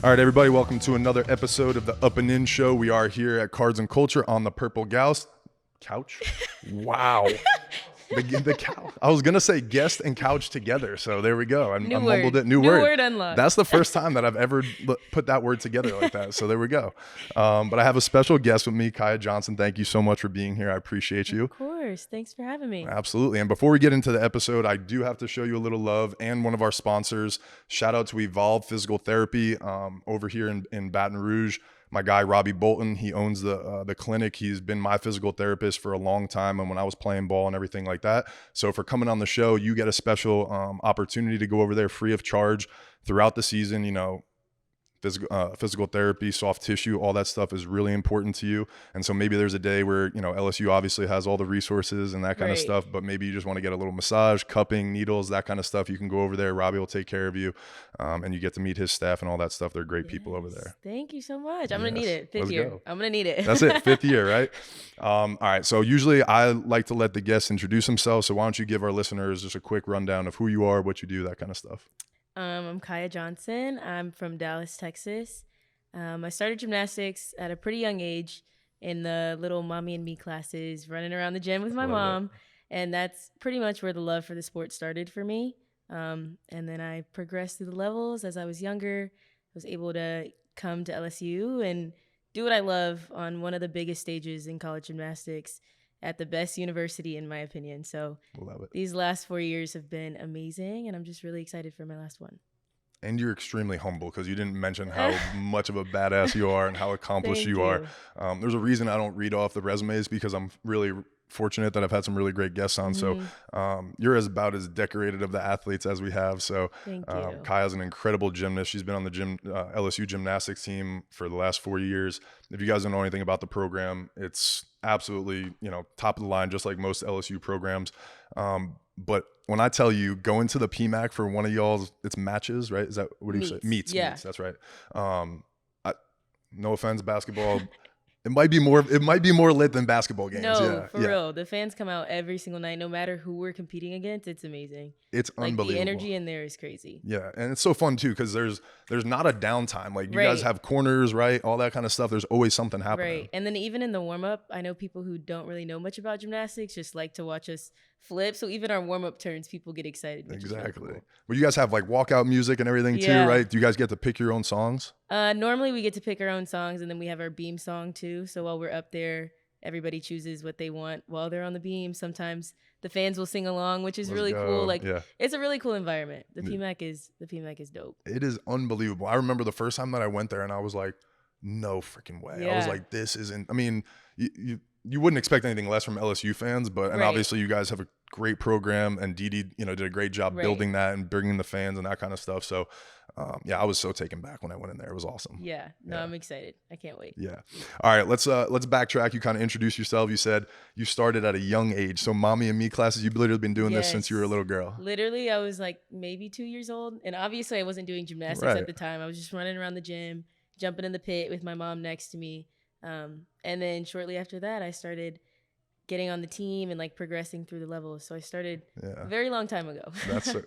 All right, everybody, welcome to another episode of the Up and In Show. We are here at Cards and Culture on the Purple Couch. Wow. The cow. I was gonna say guest and couch together, so there we go. I New mumbled word. it. New New word. word unlocked. That's the first time that I've ever put that word together like that. So there we go. But I have a special guest with me, Kiya Johnson. Thank you so much for being here. I appreciate you. Of course. Thanks for having me. Absolutely. And before we get into the episode, I do have to show you a little love and one of our sponsors. Shout out to Evolve Physical Therapy over here in Baton Rouge. My guy, Robbie Bolton, he owns the clinic. He's been my physical therapist for a long time. And when I was playing ball and everything like that. So for coming on the show, you get a special opportunity to go over there free of charge throughout the season. You know, physical therapy, soft tissue, all that stuff is really important to you. And so maybe there's a day where, you know, LSU obviously has all the resources and that kind of stuff, but maybe you just want to get a little massage, cupping, needles, that kind of stuff. You can go over there. Robbie will take care of you. And you get to meet his staff and all that stuff. They're great people over there. Thank you so much. I'm going to need it. Fifth year. I'm going to need it. That's it. Fifth year, right? All right. So usually I like to let the guests introduce themselves. So why don't you give our listeners just a quick rundown of who you are, what you do, that kind of stuff. I'm Kiya Johnson. I'm from Dallas, Texas. I started gymnastics at a pretty young age in the little mommy and me classes, running around the gym with my mom. And that's pretty much where the love for the sport started for me. And then I progressed through the levels as I was younger. I was able to come to LSU and do what I love on one of the biggest stages in college gymnastics at the best university, in my opinion. So these last 4 years have been amazing, and I'm just really excited for my last one. And you're extremely humble because you didn't mention how much of a badass you are and how accomplished you are. There's a reason I don't read off the resumes because I'm really fortunate that I've had some really great guests on. So you're about as decorated of the athletes as we have. So Kiya's an incredible gymnast. She's been on the LSU Gymnastics team for the last 4 years. If you guys don't know anything about the program, it's absolutely, you know, top of the line, just like most LSU programs. But when I tell you, go into the PMAC for one of y'all's, it's matches, right? Is that, what do you say? Meets, that's right. No offense, basketball. It might be more lit than basketball games. No, for real. The fans come out every single night, no matter who we're competing against. It's amazing. It's unbelievable. The energy in there is crazy. Yeah, and it's so fun too because there's not a downtime. Like you guys have corners, right? All that kind of stuff. There's always something happening. Right, and then even in the warm up, I know people who don't really know much about gymnastics just like to watch us flip. So even our warm up turns, people get excited. Exactly. Cool. But you guys have like walkout music and everything too, right? Do you guys get to pick your own songs? Normally we get to pick our own songs, and then we have our beam song too. So while we're up there, everybody chooses what they want while they're on the beam. Sometimes the fans will sing along, which is really cool. It's a really cool environment. The PMAC is dope. It is unbelievable. I remember the first time that I went there and I was like, no freaking way. I was like, this isn't, I mean, you wouldn't expect anything less from LSU fans, but, and obviously you guys have a great program, and Dee, you know, did a great job building that and bringing the fans and that kind of stuff. So I was so taken back when I went in there. It was awesome. I'm excited. I can't wait. All right, let's backtrack. You kind of introduced yourself. You said you started at a young age. So mommy and me classes, you've literally been doing this since you were a little girl. Literally, I was like maybe 2 years old. And obviously I wasn't doing gymnastics at the time. I was just running around the gym, jumping in the pit with my mom next to me. And then shortly after that, I started getting on the team and like progressing through the levels. So I started a very long time ago.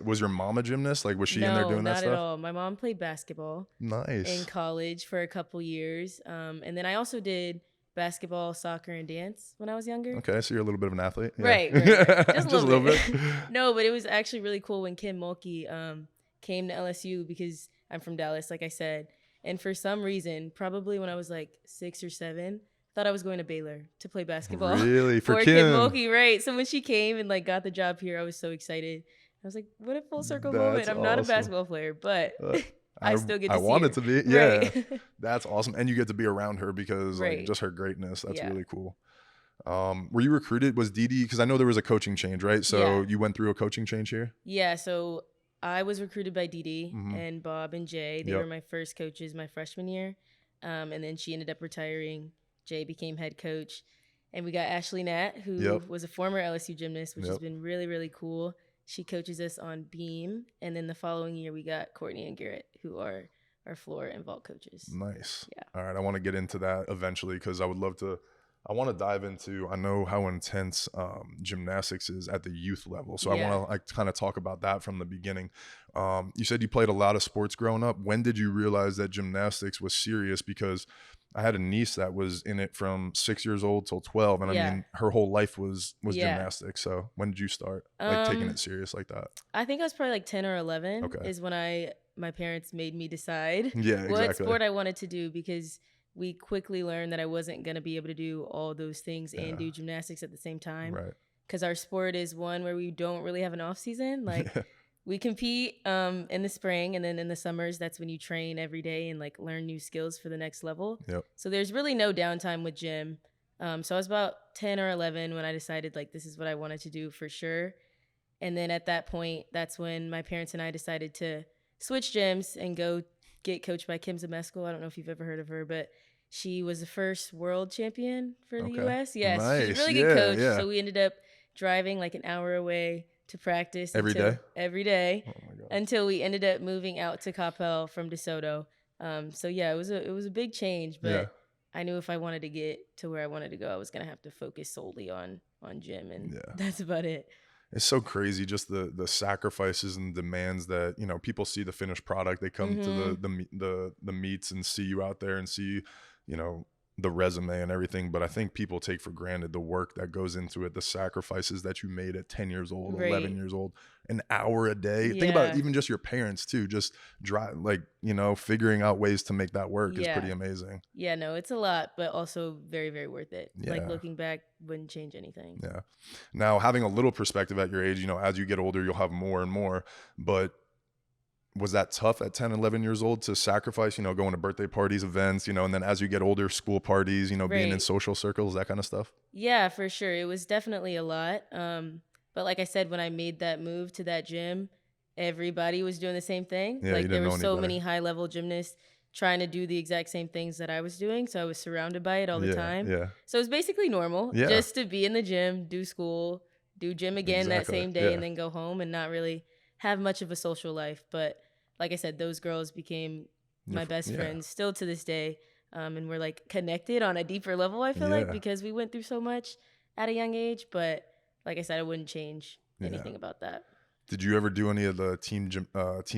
Was your mom a gymnast? Like, was she in there doing that stuff? No, not at all. My mom played basketball. Nice. In college for a couple years. And then I also did basketball, soccer, and dance when I was younger. Okay, so you're a little bit of an athlete. Yeah. Right. Just a little bit. No, but it was actually really cool when Kim Mulkey came to LSU, because I'm from Dallas, like I said. And for some reason, probably when I was like 6 or 7, thought I was going to Baylor to play basketball. Really? For Kim Mulkey, right. So when she came and like got the job here, I was so excited. I was like, what a full circle moment. I'm not a basketball player, but I still get to see her. I wanted to be. Yeah. That's awesome. And you get to be around her because like, just her greatness. That's really cool. Were you recruited? Was Dee, because I know there was a coaching change, right? So you went through a coaching change here? Yeah. So I was recruited by Dee and Bob and Jay. They were my first coaches my freshman year. And then she ended up retiring. Jay became head coach. And we got Ashley Nat, who was a former LSU gymnast, which has been really, really cool. She coaches us on beam. And then the following year, we got Courtney and Garrett, who are our floor and vault coaches. Nice. Yeah. All right. I want to get into that eventually because I would love to I want to dive into, I know how intense gymnastics is at the youth level. So I Yeah. want to like kind of talk about that from the beginning. You said you played a lot of sports growing up. When did you realize that gymnastics was serious? Because I had a niece that was in it from 6 years old till 12. And I Yeah. mean, her whole life was Yeah. gymnastics. So when did you start like taking Um, it serious like that? I think I was probably like 10 or 11 Okay. is when my parents made me decide Yeah, what exactly. sport I wanted to do, because we quickly learned that I wasn't going to be able to do all those things and Yeah. do gymnastics at the same time, Right. because our sport is one where we don't really have an off season. Like, Yeah. we compete in the spring, and then in the summers, that's when you train every day and like learn new skills for the next level. Yep. So there's really no downtime with gym. So I was about 10 or 11 when I decided like this is what I wanted to do for sure. And then at that point, that's when my parents and I decided to switch gyms and go get coached by Kim Zemeskel. I don't know if you've ever heard of her, but she was the first world champion for the Okay. US. Yes, she's a Nice. really good Yeah. coach. Yeah. So we ended up driving like an hour away to practice Every day? every day Oh my God. until we ended up moving out to Coppell from DeSoto. So yeah, it was a big change, Yeah. but I knew if I wanted to get to where I wanted to go, I was gonna have to focus solely on gym, and Yeah. that's about it. It's so crazy, just the sacrifices and demands that, you know, people see the finished product. They come to Mm-hmm. the meets and see you out there and see, you know, the resume and everything. But I think people take for granted the work that goes into it, the sacrifices that you made at 10 years old, 11 Right. years old, an hour a day. Think about Yeah. even just your parents too, just drive, like, you know, figuring out ways to make that work is Yeah. pretty amazing. Yeah, no, it's a lot, but also very, very worth it. Like, Yeah. looking back, wouldn't change anything. Yeah. Now, having a little perspective at your age, you know, as you get older, you'll have more and more. But was that tough at 10, 11 years old to sacrifice, you know, going to birthday parties, events, you know, and then as you get older, school parties, you know, being in Right. social circles, that kind of stuff? Yeah, for sure. It was definitely a lot. But like I said, when I made that move to that gym, everybody was doing the same thing. Yeah, you Like, there didn't were know so anybody. many high level gymnasts trying to do the exact same things that I was doing. So I was surrounded by it all the Yeah, time. yeah, So it was basically normal yeah, just to be in the gym, do school, do gym again that exactly. same day, Yeah, and then go home and not really have much of a social life. But like I said, those girls became my best yeah, friends still to this day. And we're like connected on a deeper level, I feel like, yeah, because we went through so much at a young age. But like I said, I wouldn't change yeah. anything about that. Did you ever do any of the Team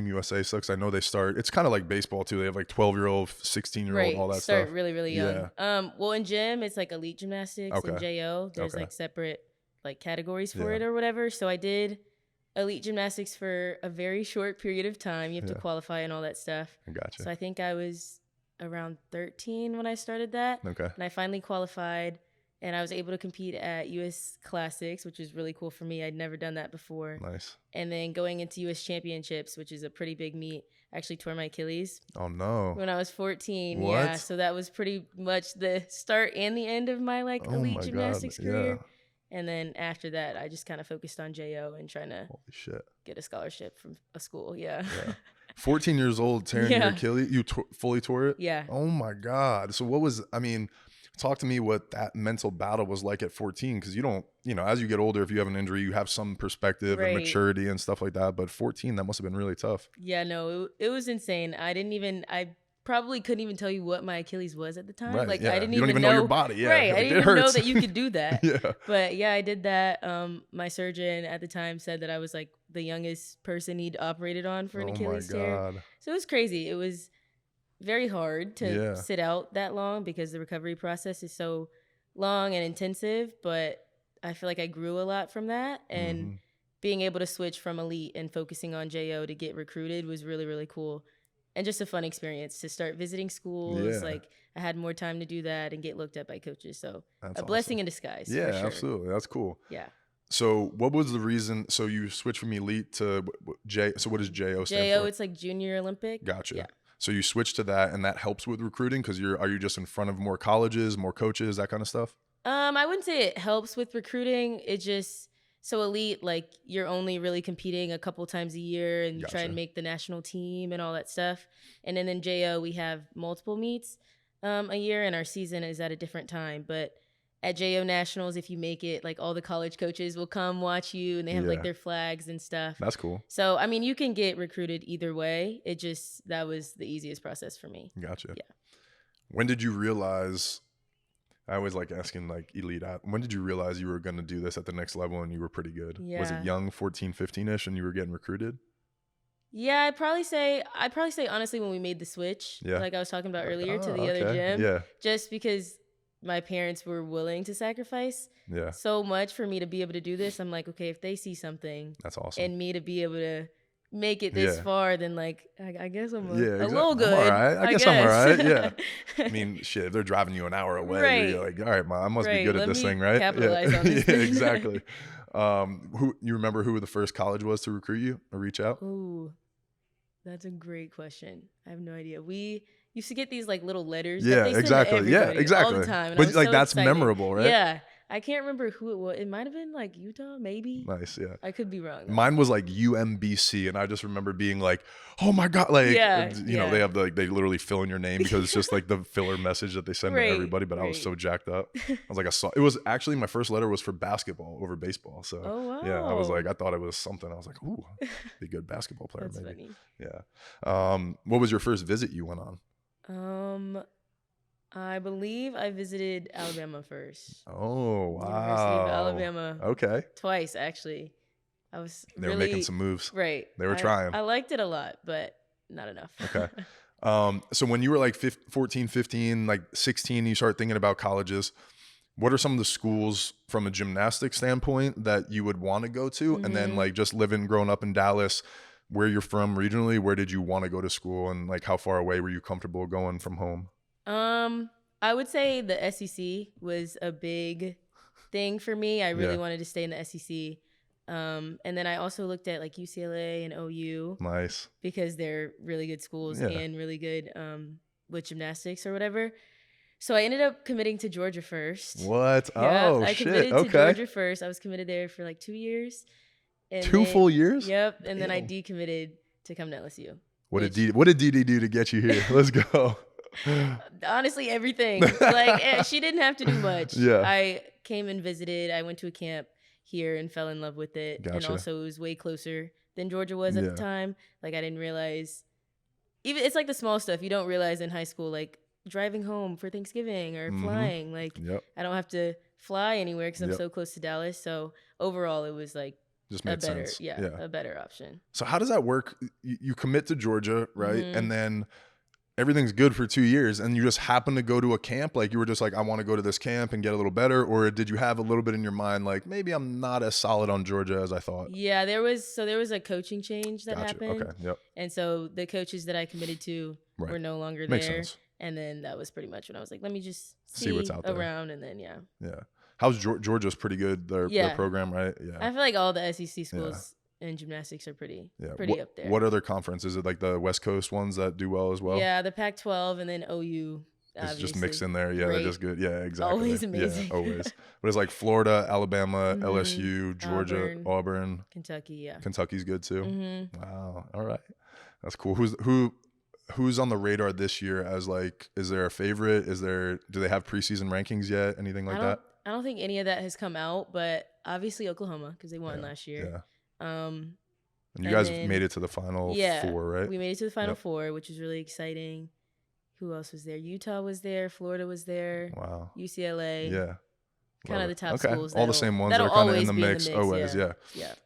USA stuff? 'Cause I know they start. It's kind of like baseball too. They have like 12-year-old, 16-year-old, all Right. that Start stuff. really, really young. Yeah. Well, in gym, it's like elite gymnastics and Okay. JO. There's Okay. like separate like categories for Yeah. it or whatever. So I did elite gymnastics for a very short period of time. You have to Yeah. qualify and all that stuff. I gotcha. So I think I was around 13 when I started that. Okay. And I finally qualified, and I was able to compete at US Classics, which was really cool for me. I'd never done that before. Nice. And then going into US Championships, which is a pretty big meet, I actually tore my Achilles Oh no. when I was 14. What? Yeah, so that was pretty much the start and the end of my like Oh elite my God. gymnastics Yeah. career. And then after that, I just kind of focused on JO and trying to Holy shit. get a scholarship from a school. Yeah. Yeah. 14 years old, tearing your Yeah. Achilles. You fully tore it? Yeah. Oh my God. So what was, I mean, talk to me what that mental battle was like at 14. Cause you don't, you know, as you get older, if you have an injury, you have some perspective and Right. maturity and stuff like that. But 14, that must have been really tough. Yeah, no, it was insane. I probably couldn't even tell you what my Achilles was at the time. Right. Like, Yeah. I didn't You don't even know your body. Yeah. Right. I Like, didn't it even know hurts. that you could do that. Yeah. But yeah, I did that. My surgeon at the time said that I was like the youngest person he'd operated on for an Oh my Achilles tear. God. So it was crazy. It was very hard to Yeah. sit out that long because the recovery process is so long and intensive. But I feel like I grew a lot from that. And Mhm. being able to switch from elite and focusing on JO to get recruited was really, really cool. And just a fun experience to start visiting schools. Yeah. Like, I had more time to do that and get looked at by coaches. So That's a blessing awesome. in disguise. Yeah, for sure. absolutely. That's cool. Yeah. So what was the reason? So you switched from elite to J. So what does JO stand JO, for? it's like Junior Olympic. Gotcha. Yeah. So you switched to that, and that helps with recruiting because are you just in front of more colleges, more coaches, that kind of stuff? I wouldn't say it helps with recruiting. It just, so elite, like, you're only really competing a couple times a year and you try Gotcha. and make the national team and all that stuff. And then in JO, we have multiple meets a year, and our season is at a different time. But at JO Nationals, if you make it, like, all the college coaches will come watch you, and they have like Yeah. their flags and stuff. That's cool. So, I mean, you can get recruited either way. It just, that was the easiest process for me. Gotcha. Yeah. When did you realize I always like asking like elite when did you realize you were going to do this at the next level and you were pretty good? Was it Yeah. young, 14, 15ish, and you were getting recruited? Yeah, I'd probably say honestly when we made the switch, Yeah. like I was talking about Like, earlier, to oh, the other okay. gym, Yeah. just because my parents were willing to sacrifice Yeah. so much for me to be able to do this. I'm like, okay, if they see something That's awesome. and me to be able to make it this Yeah. far, then like I guess I'm Yeah, a little good. I'm all right. I guess I'm all right. Yeah. I mean, shit, if they're driving you an hour away, Right. you're like, all right, I must be Right. good at Let this me thing, right? capitalize Yeah. on this Yeah, thing. exactly. Who you remember who the first college was to recruit you or reach out? Ooh, that's a great question. I have no idea. We used to get these like little letters Yeah, that they send to exactly. Yeah, everybody all exactly. the time, and I But was like so that's excited. memorable, right? Yeah, I can't remember who it was. It might have been like Utah, maybe. Nice, yeah. I could be wrong, though. Mine was like UMBC, and I just remember being like, "Oh my god!" Like, Yeah, you know, they have they literally fill in your name because it's just like the filler message that they send Right, to everybody. But I was right. so jacked up. I was like, it was actually my first letter was for basketball over baseball. So Oh, yeah, I was like, wow. I thought it was something. I was like, "Ooh, be a good basketball player, That's maybe." funny. Yeah. What was your first visit you went on? I believe I visited Alabama first. Oh University of wow. Alabama. Okay. Twice, actually. I was They were making some moves. Right. They were trying. I liked it a lot, but not enough. Okay. So when you were like 14, 15, like 16, you start thinking about colleges. What are some of the schools from a gymnastics standpoint that you would want to go to? And then like just growing up in Dallas, where you're from regionally, where did you want to go to school and like how far away were you comfortable going from home? I would say the SEC was a big thing for me. I really wanted to stay in the SEC. And then I also looked at like UCLA and OU. Nice. Because they're really good schools Yeah. and really good with gymnastics or whatever. So I ended up committing to Georgia first. What? Yeah, Oh, I shit. committed Okay. to Georgia first. I was committed there for like 2 years. And Two full years? Yep. And then I Damn. decommitted to come to LSU. What did DD do to get you here? Let's go. Honestly, everything. Like she didn't have to do much. Yeah. I came and visited. I went to a camp here and fell in love with it. Gotcha. And also it was way closer than Georgia was at the time. Like I didn't realize, even it's like the small stuff you don't realize in high school, like driving home for Thanksgiving or flying. Like I don't have to fly anywhere because I'm so close to Dallas. So overall, it was like just made sense. A better option. So how does that work? You commit to Georgia, right? And then everything's good for 2 years and you just happen to go to a camp. Like you were just like, I want to go to this camp and get a little better. Or did you have a little bit in your mind, like maybe I'm not as solid on Georgia as I thought? Yeah, there was a coaching change that happened. Okay. Yep. And so the coaches that I committed to were no longer Makes there. Sense. And then that was pretty much when I was like, let me just see what's out there around. And then, yeah. How's Georgia's pretty good, their program, right? Yeah. I feel like all the SEC schools in gymnastics are pretty up there. What other conference? Is it like the West Coast ones that do well as well? Yeah, the Pac-12 and then OU. It's just mixed in there. Yeah, they're just good. Yeah, exactly. Always amazing. Yeah, always. But it's like Florida, Alabama, LSU, Georgia, Auburn, Kentucky. Yeah, Kentucky's good too. Wow. All right, that's cool. Who's on the radar this year as like? Is there a favorite? Do they have preseason rankings yet? Anything like that? I don't think any of that has come out, but obviously Oklahoma because they won last year. Yeah. And you guys made it to the final four, right? We made it to the final four, which was really exciting. Who else was there? Utah was there. Florida was there. Wow. UCLA. Yeah. Kind of the top schools. All the same ones that are kind of in the mix. Always. Yeah.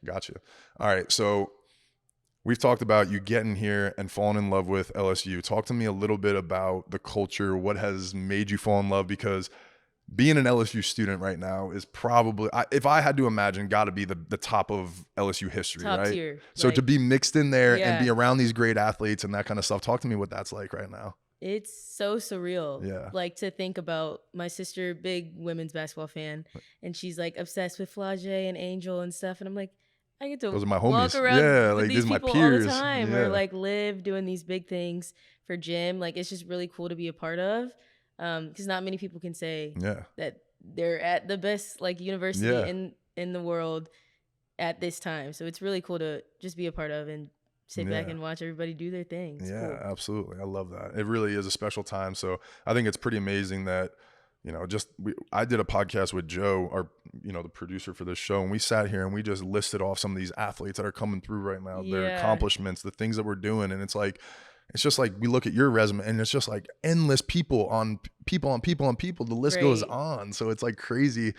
Gotcha. All right. So we've talked about you getting here and falling in love with LSU. Talk to me a little bit about the culture. What has made you fall in love? Because being an LSU student right now is probably, if I had to imagine, got to be the top of LSU history, top right? Tier. So to be mixed in there and be around these great athletes and that kind of stuff, talk to me what that's like right now. It's so surreal. Yeah. Like to think about my sister, big women's basketball fan, and she's like obsessed with Flage and Angel and stuff. And I'm like, I get to Those are my walk homies. around Yeah, with like these these are my people peers. all the time Yeah. or like live doing these big things for gym. Like it's just really cool to be a part of. Because not many people can say that they're at the best like university in the world at this time. So it's really cool to just be a part of and sit back and watch everybody do their thing. It's cool. Absolutely. I love that. It really is a special time. So I think it's pretty amazing that, you know, I did a podcast with Joe, the producer for this show, and we sat here and we just listed off some of these athletes that are coming through right now, their accomplishments, the things that we're doing. And it's like, It's just like we look at your resume and it's just like endless people on people on people on people. The list goes Right. on. So it's like crazy.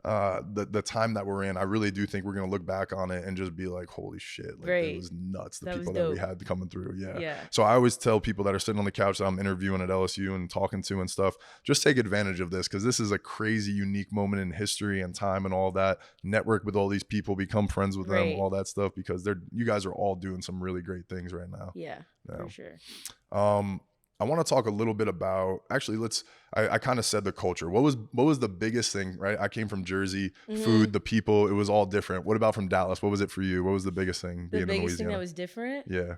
The time that we're in, I really do think we're gonna look back on it and just be like, holy shit, like it Right. was nuts, the That was people that we dope. had coming through. Yeah. Yeah. So I always tell people that are sitting on the couch that I'm interviewing at LSU and talking to and stuff, just take advantage of this, because this is a crazy unique moment in history and time and all that. Network with all these people, become friends with them, Right. all that stuff, because you guys are all doing some really great things right now. Yeah, Yeah. for sure. I want to talk a little bit about, actually, I kind of said the culture. What was the biggest thing, right? I came from Jersey, food, the people, it was all different. What about from Dallas? What was it for you? What was the biggest thing The being in biggest thing Louisiana? that was different? Yeah.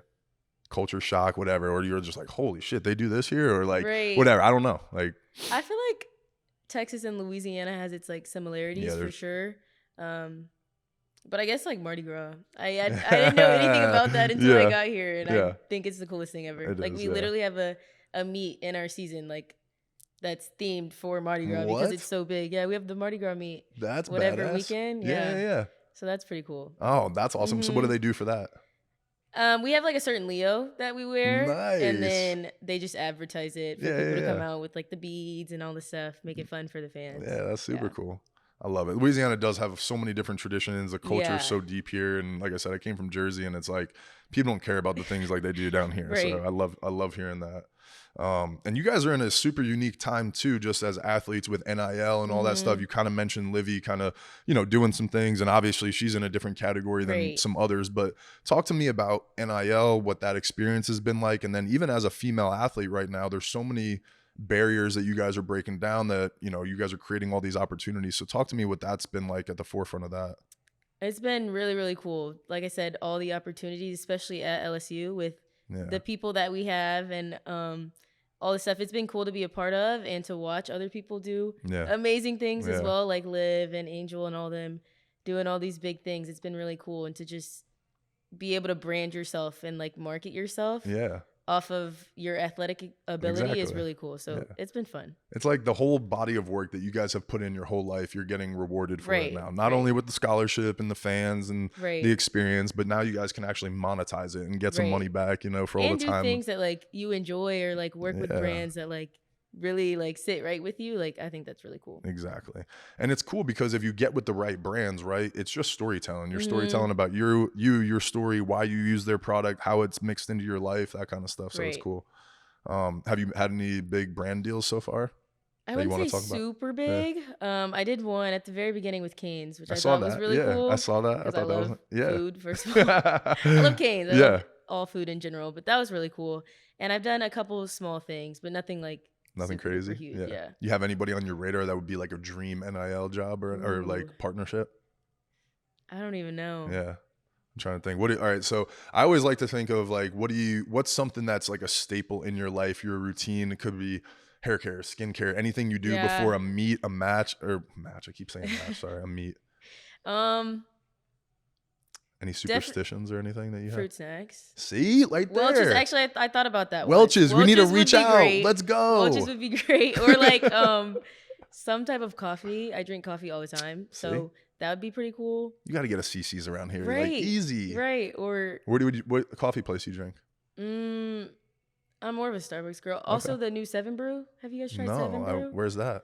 Culture shock, whatever. Or you're just like, holy shit, they do this here? Or like, Right. whatever. I don't know. Like, I feel like Texas and Louisiana has its like similarities for sure. But I guess like Mardi Gras. I didn't know anything about that until I got here, and I think it's the coolest thing ever. Like we literally have a meet in our season like that's themed for Mardi Gras because it's so big. Yeah, we have the Mardi Gras meet. That's whatever badass. Weekend. Yeah. So that's pretty cool. Oh, that's awesome. So what do they do for that? We have like a certain Leo that we wear, Nice. and then they just advertise it for people to come out with like the beads and all the stuff, make it fun for the fans. Yeah, that's super cool. I love it. Louisiana does have so many different traditions. The culture is so deep here, and like I said, I came from Jersey, and it's like people don't care about the things like they do down here. Right. So I love hearing that. And you guys are in a super unique time too, just as athletes with NIL and all that stuff. You kind of mentioned Livy kind of, doing some things, and obviously she's in a different category than some others, but talk to me about NIL, what that experience has been like. And then even as a female athlete right now, there's so many barriers that you guys are breaking down that, you guys are creating all these opportunities. So talk to me what that's been like at the forefront of that. It's been really, really cool. Like I said, all the opportunities, especially at LSU with the people that we have and all the stuff. It's been cool to be a part of and to watch other people do amazing things as well, like Liv and Angel and all them doing all these big things. It's been really cool. And to just be able to brand yourself and like market yourself off of your athletic ability is really cool. So it's been fun. It's like the whole body of work that you guys have put in your whole life, you're getting rewarded for it now. Not only with the scholarship and the fans and the experience, but now you guys can actually monetize it and get some money back, for all the time. And do things that like you enjoy or like work with brands that like really like sit right with you. Like I think that's really cool. Exactly. And it's cool because if you get with the right brands, right, it's just storytelling. You're storytelling about your story, why you use their product, how it's mixed into your life, that kind of stuff. So it's cool. Have you had any big brand deals so far? I wouldn't say super big. I did one at the very beginning with Canes, which I thought was really cool. I saw that. I thought that was food, first of all. I love Canes. I love all food in general, but that was really cool. And I've done a couple of small things, but nothing like nothing crazy. Huge. Yeah. You have anybody on your radar that would be like a dream NIL job or like partnership? I don't even know. Yeah. I'm trying to think. All right. So I always like to think of like, what's something that's like a staple in your life, your routine? It could be hair care, skincare, anything you do before a meet, a match. I keep saying match. Sorry, a meet. Any superstitions or anything that you have? Fruit snacks. See? Right there. Welch's, actually, I thought about that. Welch's, we need to reach out. Great. Let's go. Welch's would be great. Or like some type of coffee. I drink coffee all the time. So that would be pretty cool. You got to get a CC's around here. Right. Like easy. Right. Or what coffee place you drink? I'm more of a Starbucks girl. Also, the new 7 Brew. Have you guys tried 7 Brew? Where's that?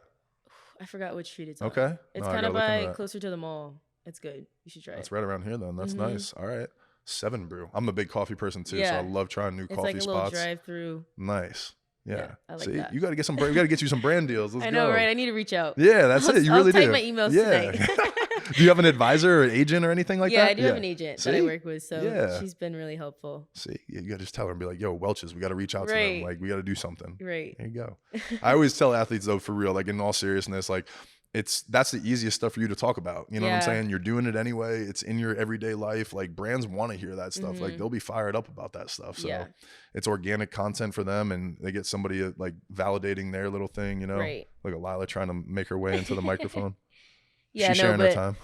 I forgot which street it's on. Okay. It's kind of by closer to the mall. It's good. You should try it. That's right around here then. That's nice. All right. 7 Brew. I'm a big coffee person too, so I love trying new coffee spots. It's like a little drive-through. Nice. Yeah. I like See, that. you got to get we got to get you some brand deals. Let's I know, go. right? I need to reach out. Yeah, that's it. You really do. I'll type my emails tonight. Do you have an advisor or agent or anything like that? Yeah, I do have an agent that I work with, so she's been really helpul. See, you got to just tell her and be like, yo, Welch's, we got to reach out to them. Like, we got to do something. Right. There you go. I always tell athletes though, for real, like in all seriousness, like that's the easiest stuff for you to talk about. You know what I'm saying? You're doing it anyway. It's in your everyday life. Like brands want to hear that stuff. Like they'll be fired up about that stuff. So it's organic content for them, and they get somebody like validating their little thing, Like a Lila trying to make her way into the microphone. She's sharing her time.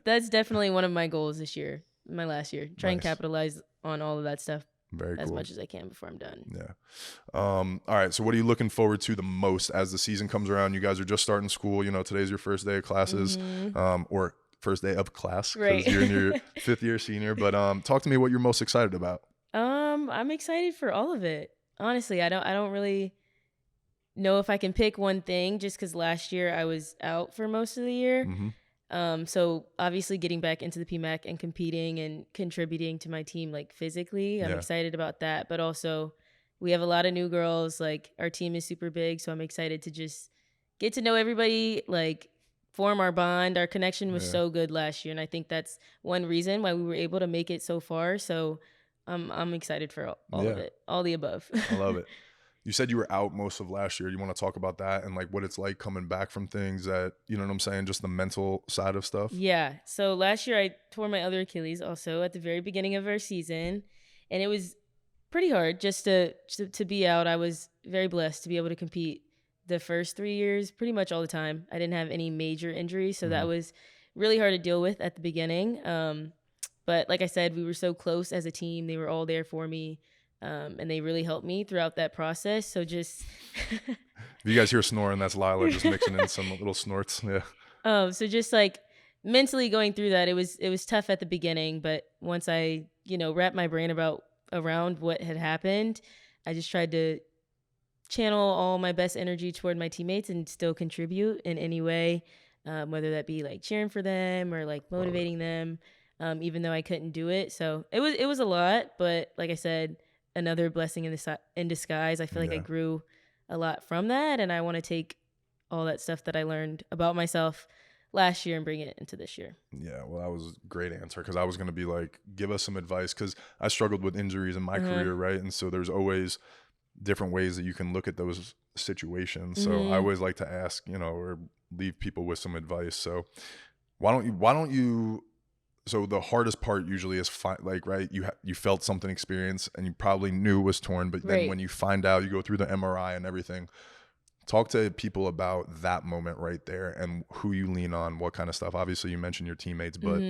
That's definitely one of my goals this year, my last year. Try and capitalize on all of that stuff. Very cool. As much as I can before I'm done. Yeah. All right. So what are you looking forward to the most as the season comes around? You guys are just starting school. Today's your first day of classes, or first day of class because you're in your 5th year senior. But talk to me what you're most excited about. I'm excited for all of it. Honestly, I don't really know if I can pick one thing just because last year I was out for most of the year. Mm-hmm. So obviously getting back into the PMAC and competing and contributing to my team like physically, I'm Yeah. excited about that. But also we have a lot of new girls. Like our team is super big, so I'm excited to just get to know everybody, like form our bond. Our connection was Yeah. so good last year, and I think that's one reason why we were able to make it so far. So I'm excited for all of Yeah. it, all the above. I love it. You said you were out most of last year. You want to talk about that and like what it's like coming back from things that, you know what I'm saying? Just the mental side of stuff. Yeah. So last year I tore my other Achilles also at the very beginning of our season, and it was pretty hard just to be out. I was very blessed to be able to compete the first 3 years pretty much all the time. I didn't have any major injuries, so that was really hard to deal with at the beginning. But like I said, we were so close as a team. They were all there for me, and they really helped me throughout that process. So just If you guys hear snoring, that's Lila just mixing in some little snorts. Yeah. so just like mentally going through that, it was tough at the beginning, but once I wrapped my brain around what had happened, I just tried to channel all my best energy toward my teammates and still contribute in any way, whether that be like cheering for them or like motivating them, even though I couldn't do it. So it was a lot, but like I said, another blessing in disguise. I feel like I Yeah. grew a lot from that, and I want to take all that stuff that I learned about myself last year and bring it into this year. Yeah, well, that was a great answer because I was going to be like, give us some advice because I struggled with injuries in my career, right? And so there's always different ways that you can look at those situations. So I always like to ask, or leave people with some advice. So why don't you? So the hardest part usually is like, right, you felt something experience and you probably knew it was torn, but then Right. when you find out, you go through the MRI and everything. Talk to people about that moment right there and who you lean on, what kind of stuff. Obviously, you mentioned your teammates, but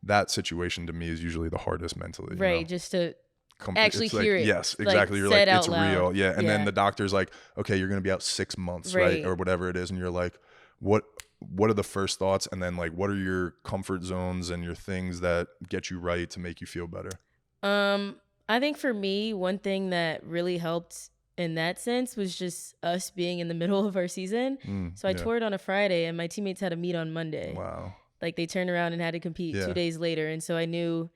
that situation to me is usually the hardest mentally. Right. Just to actually It's like, hear it. yes, Like, exactly. You're said like, out it's loud. real. Yeah. And then Yeah. the doctor's like, okay, you're going to be out 6 months, right? Right. Or whatever it is. And you're like, what are the first thoughts? And then like, what are your comfort zones and your things that get you right to make you feel better? I think for me, one thing that really helped in that sense was just us being in the middle of our season. So I Yeah. toured on a Friday and my teammates had a meet on Monday. Wow. Like they turned around and had to compete Yeah. 2 days later. And so I knew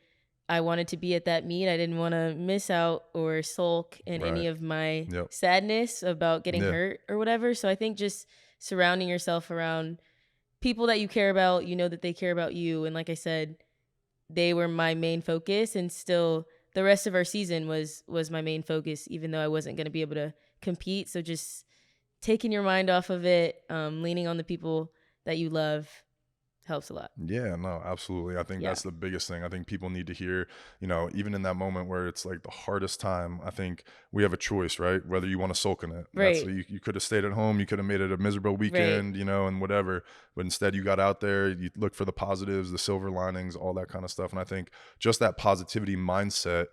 I wanted to be at that meet. I didn't want to miss out or sulk in any Right. of my Yep. sadness about getting Yeah. hurt or whatever. So I think just surrounding yourself around people that you care about, you know that they care about you. And like I said, they were my main focus, and still the rest of our season was my main focus, even though I wasn't going to be able to compete. So just taking your mind off of it, leaning on the people that you love helps a lot. Yeah, no, absolutely. I think Yeah. that's the biggest thing. I think people need to hear, even in that moment where it's like the hardest time, I think we have a choice, right? Whether you want to sulk in it. Right. You could have stayed at home, you could have made it a miserable weekend, and whatever. But instead you got out there, you look for the positives, the silver linings, all that kind of stuff. And I think just that positivity mindset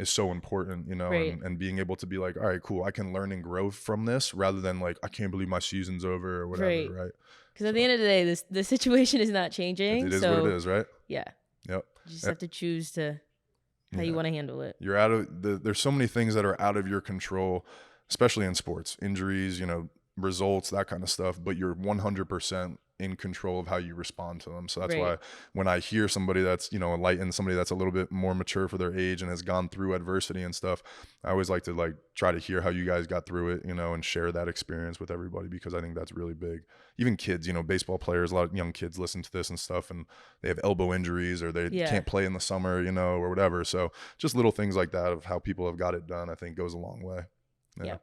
is so important, Right. and being able to be like, all right, cool, I can learn and grow from this rather than like, I can't believe my season's over or whatever, right? Because at the end of the day, the situation is not changing. It is so what it is, right? Yeah. Yep. You just have to choose how you want to handle it. You're there's so many things that are out of your control, especially in sports, injuries, results, that kind of stuff, but you're 100% in control of how you respond to them. So that's why when I hear somebody that's, enlightened, somebody that's a little bit more mature for their age and has gone through adversity and stuff, I always like to like try to hear how you guys got through it, and share that experience with everybody, because I think that's really big. Even kids, baseball players, a lot of young kids listen to this and stuff, and they have elbow injuries or they can't play in the summer, or whatever. So just little things like that of how people have got it done, I think goes a long way. Yeah.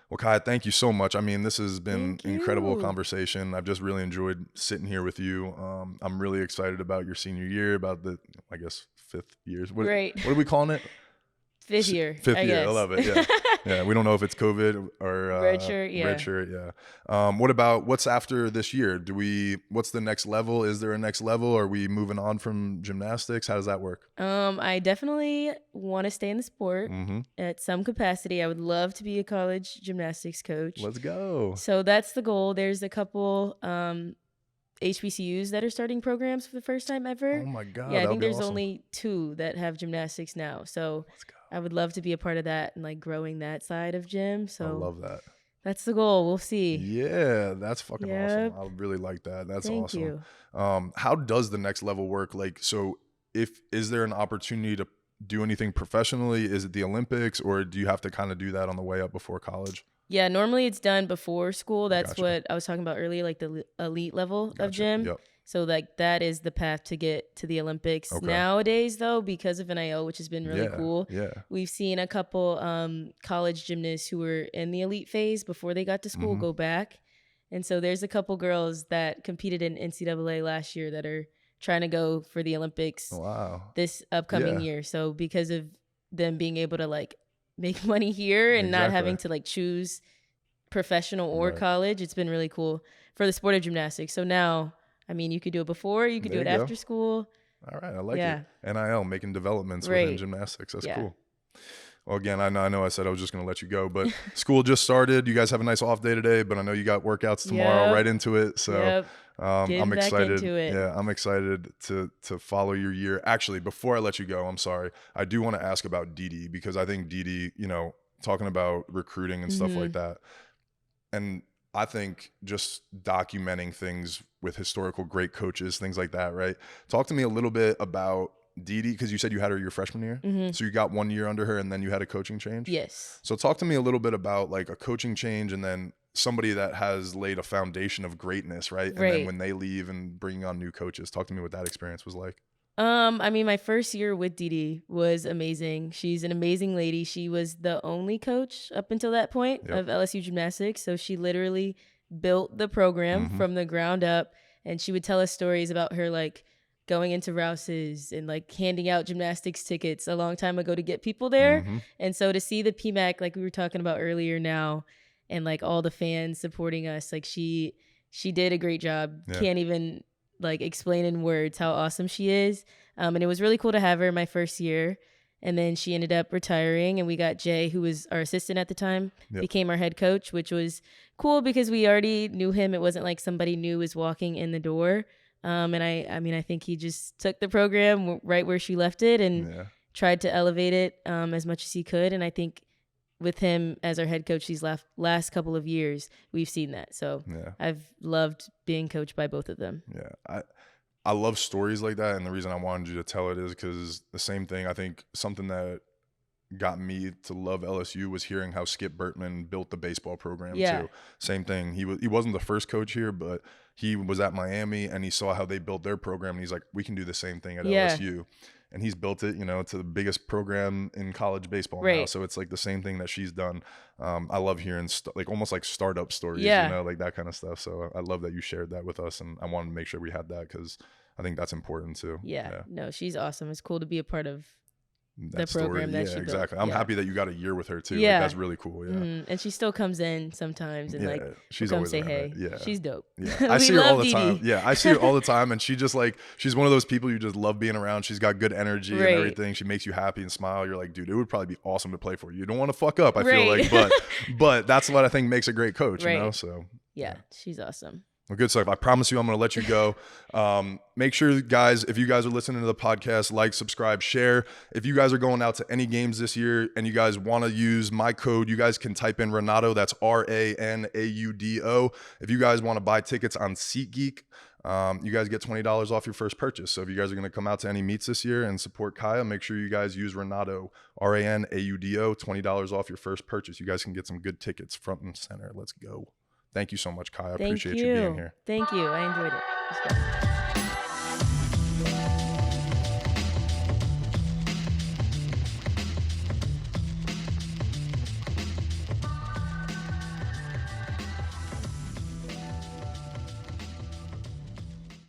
Well, Kiya, thank you so much. I mean, this has been incredible conversation. I've just really enjoyed sitting here with you. I'm really excited about your senior year, about the, I guess, 5th years. What are we calling it? 5th year. 5th I year. guess. I love it. Yeah. Yeah. We don't know if it's COVID or red shirt. Yeah. Red shirt. Yeah. What about what's after this year? What's the next level? Is there a next level? Are we moving on from gymnastics? How does that work? I definitely want to stay in the sport at some capacity. I would love to be a college gymnastics coach. Let's go. So that's the goal. There's a couple HBCUs that are starting programs for the first time ever. Oh my God, Yeah, I that would think be there's awesome. only 2 that have gymnastics now. So Let's go. I would love to be a part of that and like growing that side of gym. I So love that. that's the goal. We'll see. Yeah, that's fucking awesome. Yep. I really like that. That's Thank awesome. you. How does the next level work? Like, so is there an opportunity to do anything professionally? Is it the Olympics, or do you have to kind of do that on the way up before college? Yeah, normally it's done before school. That's Gotcha. what I was talking about earlier, like the elite level of Gotcha. gym. Yep. So like that is the path to get to the Olympics. Okay. Nowadays though, because of NIL, which has been really cool, Yeah. we've seen a couple college gymnasts who were in the elite phase before they got to school go back. And so there's a couple girls that competed in NCAA last year that are trying to go for the Olympics Wow. this upcoming year. So because of them being able to like make money here and not having to like choose professional or college, it's been really cool for the sport of gymnastics. So now, I mean, you could do it before, you could do it after school. All right, I like it. NIL, making developments Right. within gymnastics. That's cool. Well, again, I know I said I was just going to let you go, but school just started. You guys have a nice off day today, but I know you got workouts tomorrow, right into it. So I'm excited. Yeah, I'm excited to follow your year. Actually, before I let you go, I'm sorry. I do want to ask about Didi, because I think Didi, you know, talking about recruiting and stuff like that. And I think just documenting things with historical great coaches, things like that, right? Talk to me a little bit about Didi, because you said you had her your freshman year. So you got 1 year under her and then you had a coaching change? Yes. So talk to me a little bit about like a coaching change and then somebody that has laid a foundation of greatness, right? And then when they leave and bringing on new coaches, talk to me what that experience was like. I mean, my first year with Didi was amazing. She's an amazing lady. She was the only coach up until that point of LSU Gymnastics. So she literally built the program from the ground up, and she would tell us stories about her like going into Rouse's and like handing out gymnastics tickets a long time ago to get people there. And so to see the PMAC, like we were talking about earlier now, and like all the fans supporting us, like she did a great job. Can't even like explain in words how awesome she is. And it was really cool to have her my first year. And then she ended up retiring, and we got Jay, who was our assistant at the time, became our head coach, which was cool because we already knew him. It wasn't like somebody new was walking in the door. And I mean, I think he just took the program right where she left it and tried to elevate it as much as he could. And I think with him as our head coach these last couple of years, we've seen that. So I've loved being coached by both of them. Yeah. I love stories like that. And the reason I wanted you to tell it is because the same thing, I think something that got me to love LSU was hearing how Skip Bertman built the baseball program too. Same thing. He wasn't the first coach here, but he was at Miami and he saw how they built their program. And he's like, we can do the same thing at LSU. And he's built it, you know, to the biggest program in college baseball now. So it's like the same thing that she's done. I love hearing like almost like startup stories, you know, like that kind of stuff. So I love that you shared that with us, and I wanted to make sure we had that because I think that's important too. No, she's awesome. It's cool to be a part of that the program story. that she built. Exactly. I'm happy that you got a year with her too. Like, that's really cool. And she still comes in sometimes and like she's come always say around hey. It. She's dope. I see her all the time. I see her all the time, and she just like, she's one of those people you just love being around. She's got good energy and everything. She makes you happy and smile. You're like, dude, it would probably be awesome to play for you. You don't want to fuck up, I feel like, but that's what I think makes a great coach, you know? So she's awesome. Well, good stuff. I promise you I'm going to let you go. Make sure, guys, if you guys are listening to the podcast, like, subscribe, share. If you guys are going out to any games this year and you guys want to use my code, you guys can type in Ranaudo. That's RANAUDO. If you guys want to buy tickets on SeatGeek, you guys get $20 off your first purchase. So if you guys are going to come out to any meets this year and support Kiya, make sure you guys use Ranaudo, RANAUDO, $20 off your first purchase. You guys can get some good tickets front and center. Let's go. Thank you so much, Kiya. I appreciate you being here. Thank you. I enjoyed it.